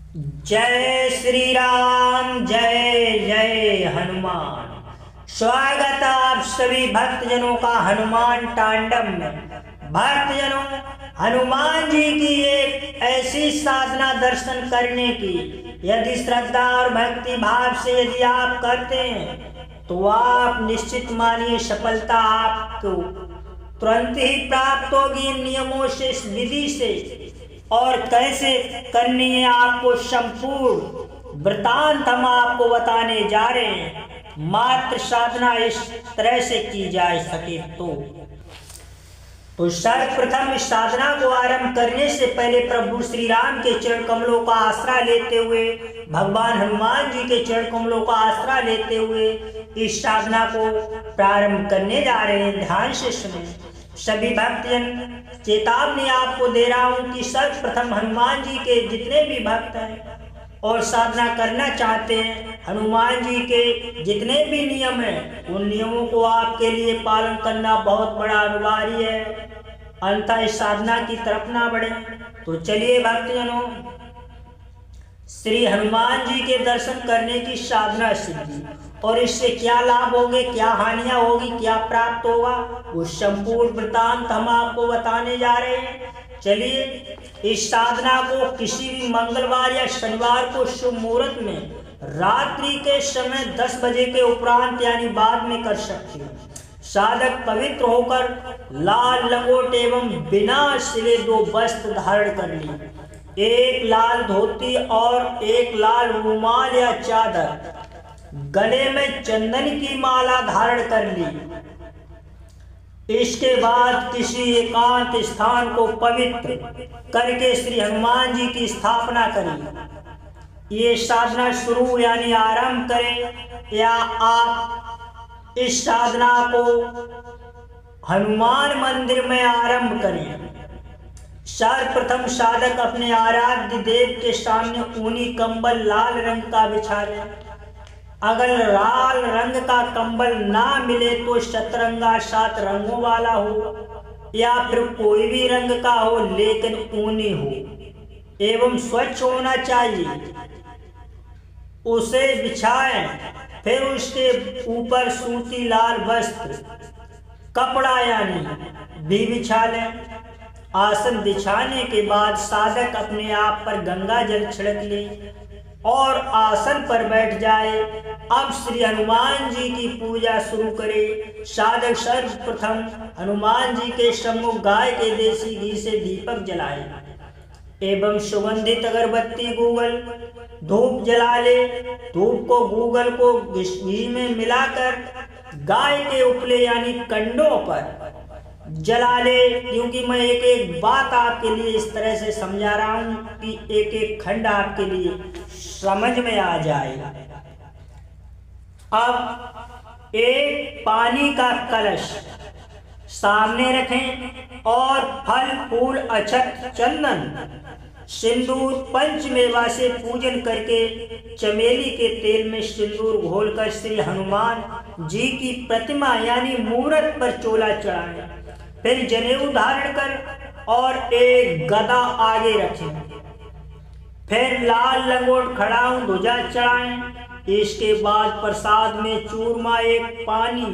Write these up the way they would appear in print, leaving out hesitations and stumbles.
जय श्री राम, जय जय हनुमान। स्वागत आप सभी भक्तजनों का हनुमान तांडव में। भक्तजनों, हनुमान जी की एक ऐसी साधना दर्शन करने की यदि श्रद्धा और भक्ति भाव से यदि आप करते हैं तो आप निश्चित मानिए सफलता आपको तुरंत ही प्राप्त होगी। इन नियमों से, इस विधि से और कैसे करनी है आपको संपूर्ण वृतांत हम आपको बताने जा रहे हैं। मात्र साधना इस तरह से की जा सके तो सर्वप्रथम इस साधना को आरंभ करने से पहले प्रभु श्री राम के चरण कमलों का आसरा लेते हुए, भगवान हनुमान जी के चरण कमलों का आसरा लेते हुए इस साधना को प्रारंभ करने जा रहे हैं। ध्यान से सुने सभी भक्तजन। चेतावनी आपको दे रहा हूं कि सर्वप्रथम हनुमान जी के जितने भी भक्त हैं और साधना करना चाहते हैं, हनुमान जी के जितने भी नियम हैं उन नियमों को आपके लिए पालन करना बहुत बड़ा अनिवार्य है, अन्यथा इस साधना की तरफ ना बढ़े। तो चलिए भक्तजनों, श्री हनुमान जी के दर्शन करने की साधना सिद्धि और इससे क्या लाभ होंगे, क्या हानियां होगी, क्या प्राप्त होगा, वो संपूर्ण वृतांत हम आपको बताने जा रहे हैं। चलिए, इस साधना को किसी भी मंगलवार या शनिवार को शुभ मुहूर्त में रात्रि के समय 10 बजे के उपरांत यानी बाद में कर सकते हैं। साधक पवित्र होकर लाल लंगोट एवं बिना सिले 2 वस्त्र धारण कर ली, एक लाल धोती और एक लाल रुमाल या चादर, गले में चंदन की माला धारण कर ली। इसके बाद किसी एकांत स्थान को पवित्र करके श्री हनुमान जी की स्थापना करें। ये साधना शुरू यानी आरंभ करें या आप इस साधना को हनुमान मंदिर में आरंभ करें। सर्वप्रथम साधक अपने आराध्य देव के सामने ऊनी कंबल लाल रंग का बिछा ले। अगर लाल रंग का कंबल ना मिले तो सतरंगा 7 रंगों वाला हो या फिर कोई भी रंग का हो लेकिन ऊनी हो एवं स्वच्छ होना चाहिए, उसे बिछाएं। फिर उसके ऊपर सूती लाल वस्त्र कपड़ा यानी भी बिछा लें। आसन बिछाने के बाद साधक अपने आप पर गंगा जल छिड़क ले और आसन पर बैठ जाए। अब श्री हनुमान जी की पूजा शुरू करे। साधक सर्वप्रथम हनुमान जी के सम्मुख गाय के देसी घी से दीपक जलाए एवं सुगंधित अगरबत्ती गूगल धूप जला ले। धूप को गूगल को घी में मिलाकर गाय के उपले यानी कंडों पर जला ले। क्योंकि मैं एक एक बात आपके लिए इस तरह से समझा रहा हूं कि एक एक खंड आपके लिए समझ में आ जाएगा। अब एक पानी का कलश सामने रखें और फल फूल अक्षत चंदन सिंदूर पंचमेवा से पूजन करके चमेली के तेल में सिंदूर घोलकर श्री हनुमान जी की प्रतिमा यानी मूर्त पर चोला चढ़ाएं। फिर जनेऊ धारण कर और एक गदा आगे रखें। फिर लाल लंगोट खड़ाऊं ध्वजा चढ़ाएं। इसके बाद प्रसाद में चूरमा, एक पानी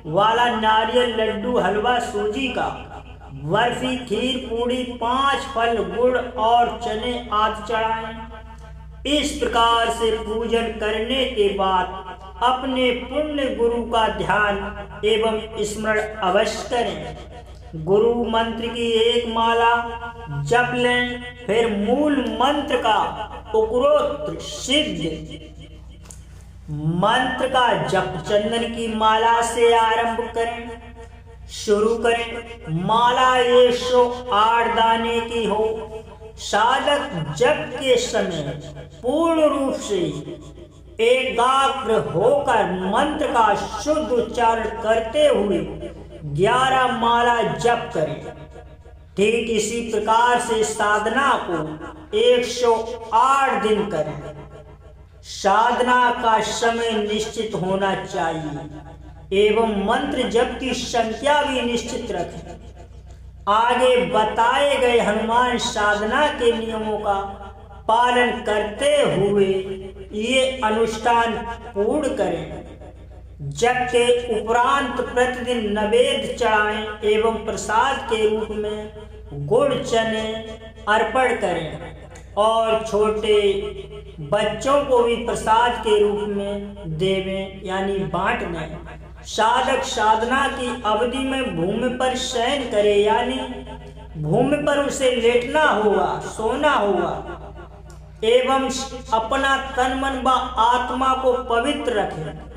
वाला नारियल लड्डू, हलवा सूजी का, बर्फी, खीर, पूड़ी, 5 फल, गुड़ और चने आदि चढ़ाएं। इस प्रकार से पूजन करने के बाद अपने पुण्य गुरु का ध्यान एवं स्मरण अवश्य करें। गुरु मंत्र की एक माला जप लें। फिर मूल मंत्र का उपरोक्त सिद्ध मंत्र का जप चंदन की माला से आरंभ करें, शुरू करें। माला 108 दाने की हो। साधक जप के समय पूर्ण रूप से एकाग्र होकर मंत्र का शुद्ध उच्चारण करते हुए 11 माला जप करें। ठीक इसी प्रकार से साधना को 108 दिन करें। साधना का समय निश्चित होना चाहिए एवं मंत्र जप की संख्या भी निश्चित रखें। आगे बताए गए हनुमान साधना के नियमों का पालन करते हुए ये अनुष्ठान पूर्ण करें। जब के उपरांत प्रतिदिन नैवेद्य चढ़ाएं एवं प्रसाद के रूप में गुड़ चने अर्पण करें और छोटे बच्चों को भी प्रसाद के रूप में देवें यानी बांट दें। साधक साधना की अवधि में भूमि पर शयन करे यानी भूमि पर उसे लेटना होगा, सोना होगा एवं अपना तन मन व आत्मा को पवित्र रखे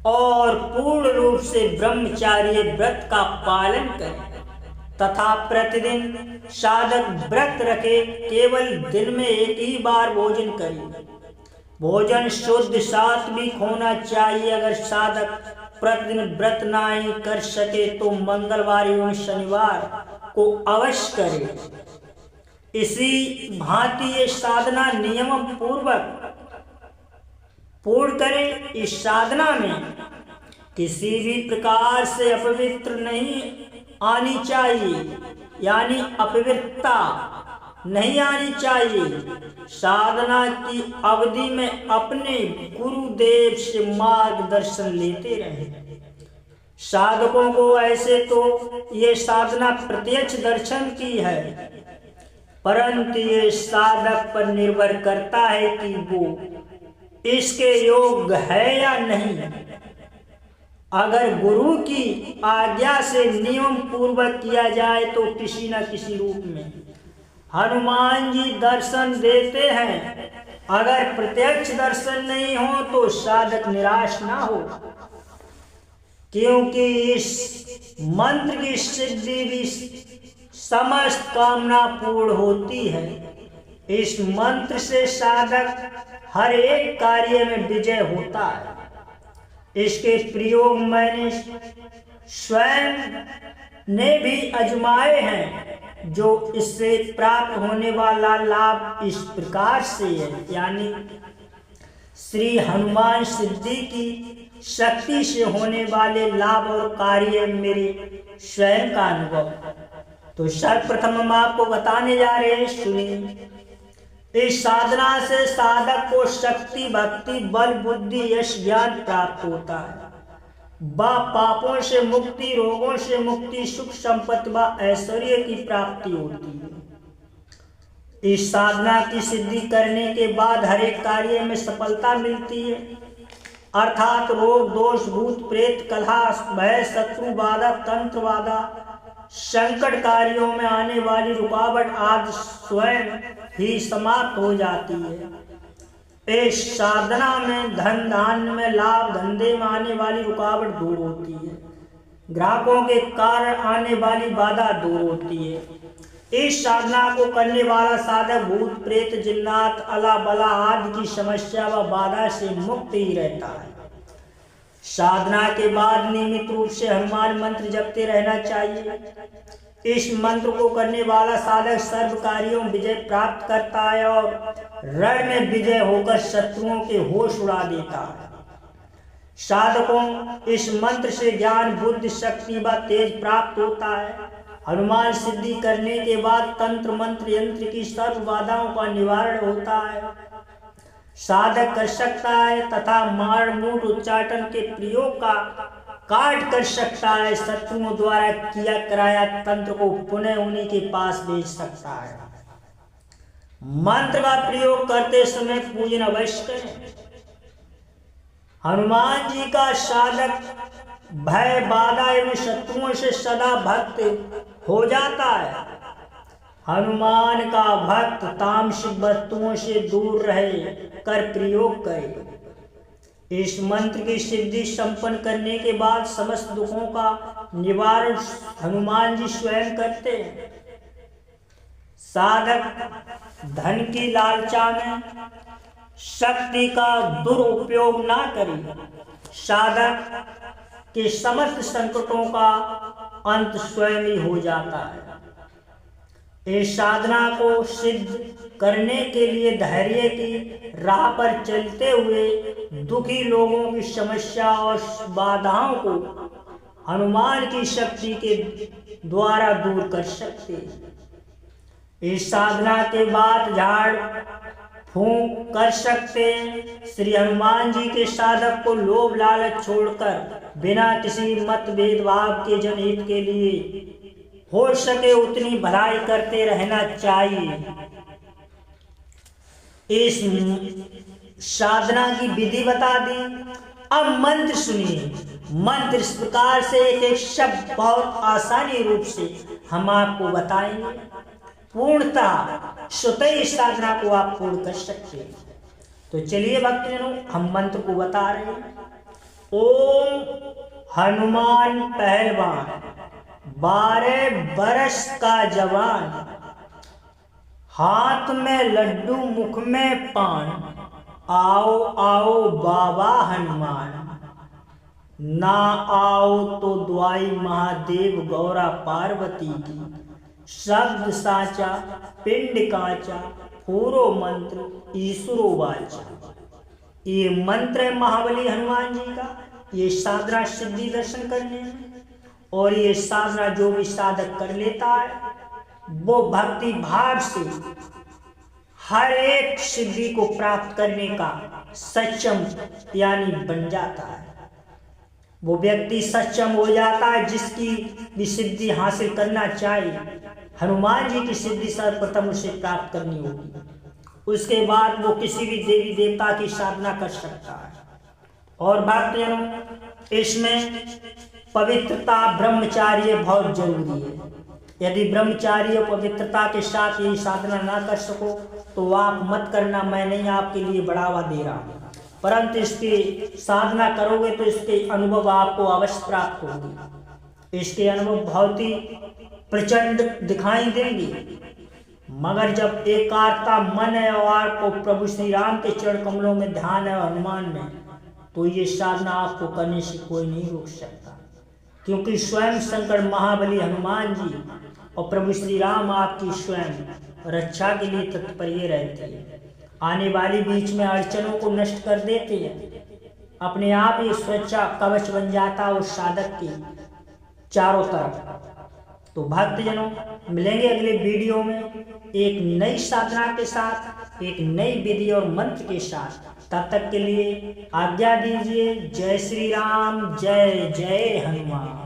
और पूर्ण रूप से ब्रह्मचार्य व्रत का पालन करे तथा प्रतिदिन साधक व्रत रखे। केवल दिन में एक ही बार भोजन करे। भोजन शुद्ध सात्विक होना चाहिए। अगर साधक प्रतिदिन व्रत नहीं कर सके तो मंगलवार एवं शनिवार को अवश्य करे। इसी भांति ये साधना नियम पूर्वक पूर्ण करें। इस साधना में किसी भी प्रकार से अपवित्र नहीं आनी चाहिए यानी अपवित्रता नहीं आनी चाहिए। साधना की अवधि में अपने गुरुदेव से मार्गदर्शन लेते रहे। साधकों को ऐसे तो ये साधना प्रत्यक्ष दर्शन की है, परंतु ये साधक पर निर्भर करता है कि वो इसके योग्य है या नहीं। अगर गुरु की आज्ञा से नियम पूर्वक किया जाए तो किसी न किसी रूप में हनुमान जी दर्शन देते हैं। अगर प्रत्यक्ष दर्शन नहीं हो तो साधक निराश ना हो, क्योंकि इस मंत्र की सिद्धि भी समस्त कामना पूर्ण होती है। इस मंत्र से साधक हर एक कार्य में विजय होता है। इसके प्रयोग मैंने स्वयं ने भी आजमाए हैं। जो इससे प्राप्त होने वाला लाभ इस प्रकार से है, यानी श्री हनुमान सिद्धि की शक्ति से होने वाले लाभ और कार्य मेरे स्वयं का अनुभव। तो सर्वप्रथम हम आपको बताने जा रहे हैं, सुनिए। इस साधना से साधक को शक्ति, भक्ति, बल, बुद्धि, यश, ज्ञान प्राप्त होता है। पापों से मुक्ति, रोगों से मुक्ति, सुख संपत्ति व ऐश्वर्य की प्राप्ति होती है। इस साधना की सिद्धि करने के बाद हर एक कार्य में सफलता मिलती है, अर्थात रोग, दोष, भूत, प्रेत, कलह, भय, शत्रु बाधा, तंत्र बाधा, संकट कार्यों में आने वाली रुकावट आदि स्वयं ही समाप्त हो जाती है। इस साधना में धन धान्य में लाभ, धंधे में आने वाली रुकावट दूर होती है, ग्राहकों के कारण आने वाली बाधा दूर होती है। इस साधना को करने वाला साधक भूत प्रेत, जिन्नात, अला बला आदि की समस्या व बाधा से मुक्त ही रहता है। साधना के बाद नियमित रूप से हनुमान मंत्र जपते रहना चाहिए। इस मंत्र को करने वाला साधक सर्व कार्यों में विजय प्राप्त करता है और रण में विजय होकर शत्रुओं के होश उड़ा देता है। साधकों इस मंत्र से ज्ञान, बुद्धि, शक्ति व तेज प्राप्त होता है। हनुमान सिद्धि करने के बाद तंत्र, मंत्र, यंत्र की सर्व बाधाओं का निवारण होता है। साधक कर सकता है तथा मार, मूठ, उच्चाटन के प्रयोग का काट कर सकता है। शत्रुओं द्वारा किया कराया तंत्र को पुनः उन्हीं के पास भेज सकता है। मंत्र का प्रयोग करते समय पूजन अवश्य करें। हनुमान जी का साधक भय, बाधा एवं शत्रुओं से सदा भक्त हो जाता है। हनुमान का भक्त तामसिक वस्तुओं से दूर रहे कर प्रयोग करे। इस मंत्र की सिद्धि संपन्न करने के बाद समस्त दुखों का निवारण हनुमान जी स्वयं करते हैं। साधक धन की लालसा में शक्ति का दुरुपयोग ना करे। साधक के समस्त संकटों का अंत स्वयं ही हो जाता है। इस साधना को सिद्ध करने के लिए धैर्य की राह पर चलते हुए दुखी लोगों की समस्या और बाधाओं को हनुमान की शक्ति के द्वारा दूर कर सकते हैं। इस साधना के बाद झाड़ फूंक कर सकते हैं। श्री हनुमान जी के साधक को लोभ लालच छोड़कर बिना किसी मत भेदभाव के जनहित के लिए हो सके उतनी भलाई करते रहना चाहिए। इस साधना की विधि बता दी। अब मंत्र सुनिए। मंत्र इस प्रकार से एक एक शब्द बहुत आसानी रूप से हम आपको बताएंगे। पूर्णतः स्वतः इस साधना को आप पूर्ण कर सकते हैं। तो चलिए भक्तजनों, हम मंत्र को बता रहे हैं। ओम हनुमान पहलवान, 12 बरस का जवान, हाथ में लड्डू मुख में पान, आओ आओ बाबा हनुमान, ना आओ तो दुआई महादेव गौरा पार्वती की, शब्द साचा पिंड काचा, पूरो मंत्र ईश्वरो वाचा। ये मंत्र है महाबली हनुमान जी का। ये साधना सिद्धि दर्शन करने में, और ये साधना जो भी साधक कर लेता है वो भक्ति भाव से हर एक सिद्धि को प्राप्त करने का सक्षम यानी बन जाता है। वो व्यक्ति सक्षम हो जाता है जिसकी भी सिद्धि हासिल करना चाहिए। हनुमान जी की सिद्धि सर्वप्रथम उसे प्राप्त करनी होगी, उसके बाद वो किसी भी देवी देवता की साधना कर सकता है। और भक्तजनों, इसमें पवित्रता ब्रह्मचार्य बहुत जरूरी है। यदि ब्रह्मचार्य और पवित्रता के साथ ये साधना ना कर सको तो आप मत करना, मैं नहीं आपके लिए बढ़ावा दे रहा हूँ, परंतु इसकी साधना करोगे तो इसके अनुभव आपको अवश्य प्राप्त होंगे। इसके अनुभव बहुत ही प्रचंड दिखाई देंगे। मगर जब एकाग्रता मन है और आपको प्रभु श्री राम के चरण कमलों में ध्यान है हनुमान में, तो ये साधना आपको करने से कोई नहीं रोक सकता, क्योंकि स्वयं शंकर महाबली हनुमान जी और प्रभु श्री राम आपकी स्वयं रक्षा के लिए तत्पर रहते हैं। आने वाली बीच में अड़चनों को नष्ट कर देते हैं। अपने आप ही सुरक्षा कवच बन जाता है उस साधक के चारों तरफ। तो भक्तजनों, मिलेंगे अगले वीडियो में एक नई साधना के साथ, एक नई विधि और मंत्र के साथ। तब तक के लिए आज्ञा दीजिए। जय श्री राम, जय जय हनुमान।